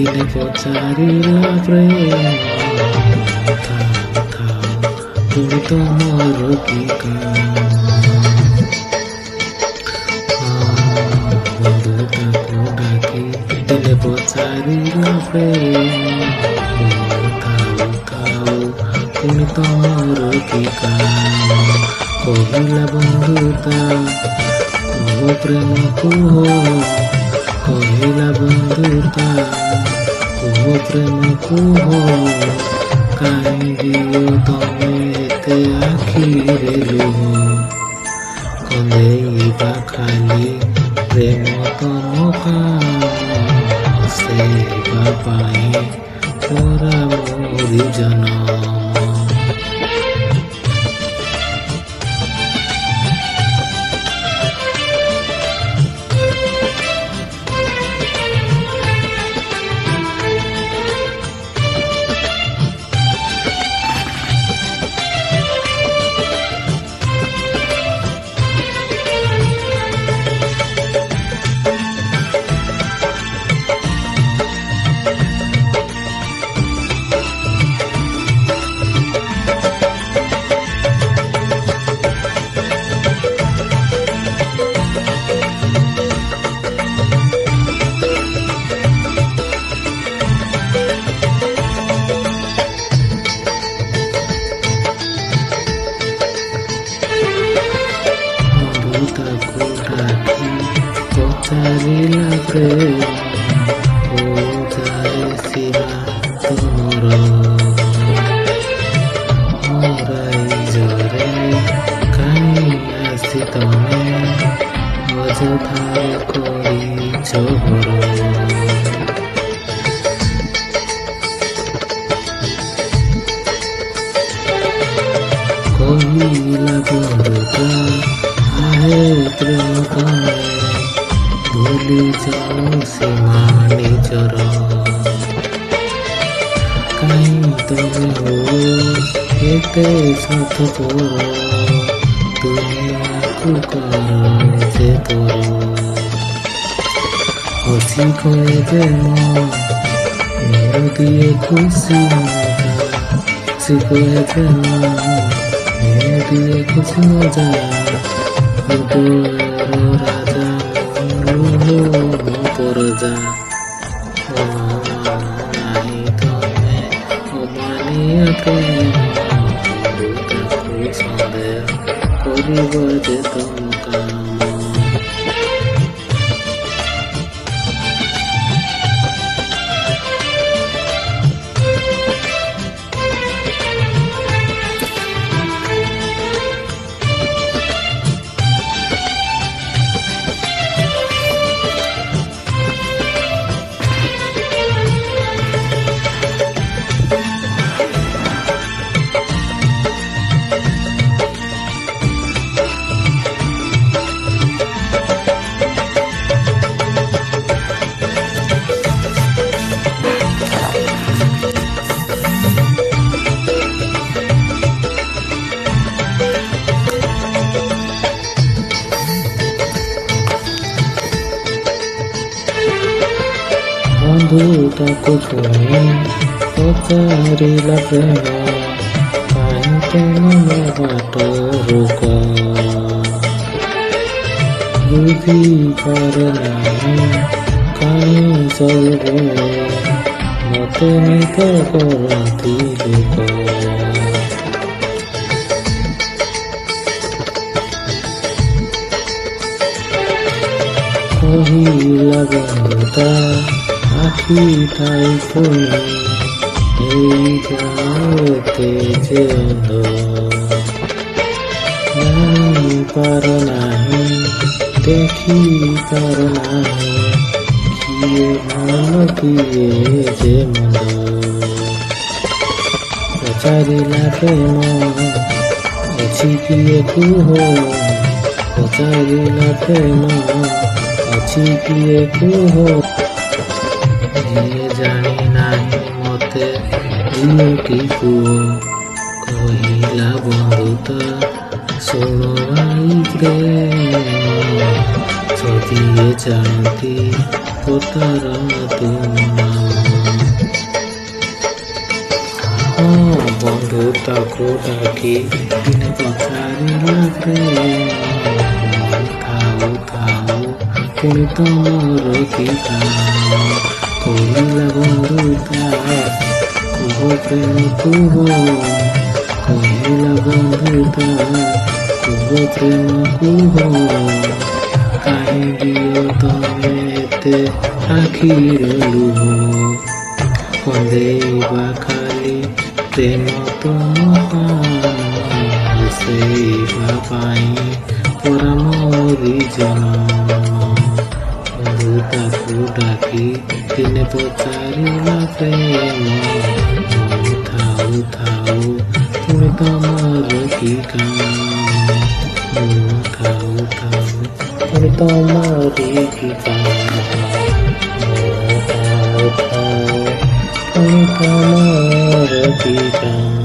ଦିନେ ପଚାରିଲା ପ୍ରେମ ଥାଉ ଥାଉ ପୁଣି ତମର କି କାମ। ବନ୍ଧୁ ତାକୁ ଡାକି ଦିନେ ପଚାରିଲା ପ୍ରେମ ଥାଉ ଥାଉ ପୁଣି ତମର କି କାମ। କହିଲା ବନ୍ଧୁତା କୁହ ପ୍ରେମ କୁହ, କହିଲା ବନ୍ଧୁତା କୁହ ପ୍ରେମ କୁହ, କାହିଁକି ତମେ ଏତେ ଆଖିରେ ଲୁହ। କନ୍ଦେଇବା ଖାଲି ପ୍ରେମ ତମ କାମ, ସେବା ପାଇଁ ପରା ମୋରି ଜନମ। ତାକୁ ଡାକି ପଚାରିଲା ପ୍ରେମ ଯାଏ ସୀମା ତମର। ରାଇଜରେ କାହିଁ ଆସି ତମେ ଅଯଥାରେ କରିଛ ଘର। କହିଲା ବନ୍ଧୁତା ଆହେ ପ୍ରେମ ତମେ ଭୁଲି ଯାଅ ସୀମା ନିଜର। କାହିଁ ତମେ ହୋ ଏତେ ସ୍ୱାର୍ଥପର, ଦୁନିଆକୁ କର ଯେ ପର। ହସି କହେ ପ୍ରେମ ମୋର ଦିଏ ଖୁସି ମଜା, ହସି କହେ ପ୍ରେମ ମୋର ଦିଏ ଖୁସି ମଜା। ରାଜା ମୋ ପରଜା, ନାହିଁ ତମେ ଅମାନିଆ ପ୍ରେମ। ତାକୁ ସନ୍ଦେହ କରିବ ଯେ ତମ କାମ। ବନ୍ଧୁତାକୁ ପୁଣି ପଚାରିଲା ପ୍ରେମ କାହିଁ ତମେ ମୋ ବାଟ ରୋକ। ବୁଝିପାରେ ନାହିଁ କାହିଁ ସବୁବେଳେ ମତେ ନିଦ କରନ୍ତି ଲୋକ। କହିଲା ବନ୍ଧୁତା ଆଖି ଥାଇ ପୁଣି ହେଇଯାଅ ଏତେ ଯେ ଅନ୍ଧ। ଜାଣିପାର ନାହିଁ ଦେଖିପାର ନାହିଁ କିଏ ଭଲ କିଏ ଯେ ମନ୍ଦ। ପଚାରିଲା ପ୍ରେମ ଅଛି କିଏ କୁହ, ପଚାରିଲା ପ୍ରେମ ଅଛି କିଏ କୁହ। ଯିଏ ଜାଣି ନାହିଁ ମତେ କି କୁହ। କହିଲା ବନ୍ଧୁତା ଶୁଣ ଭାଇ ପ୍ରେମ, ଯଦି ଜାଣନ୍ତି ତ ତାର ତୁମ ନାମ। ବନ୍ଧୁ ତାକୁ ଡାକି ଦିନେ ପଚାରିଲା ପ୍ରେମ ଥାଉ ଥାଉ ପୁଣି ତମର କି କାମ କହିଲା ବନ୍ଧୁ ତା କୁହ ପ୍ରେମ କୁହ କହିଲା ବନ୍ଧୁ ତା କୁହ ପ୍ରେମ କୁହ କାହିଁ ଦିଅ ତମେ ଏତେ ଆଖିର ଲୁହ କନ୍ଦେଇବା ଖାଲି ପ୍ରେମ ତମ ହସେଇବା ପାଇଁ ପରା ମୋରି ଜନମ ବନ୍ଧୁ ତାକୁ ଡାକି ଦିନେ ପଚାରିଲା ପ୍ରେମ ଥାଉ ଥାଉ ପୁଣି ତମର କି କାମ ଥାଉ ଥାଉ ପୁଣି ତମରି କି କାମ ଥାଉ ଥାଉ ପୁଣି ତମର କି କାମ।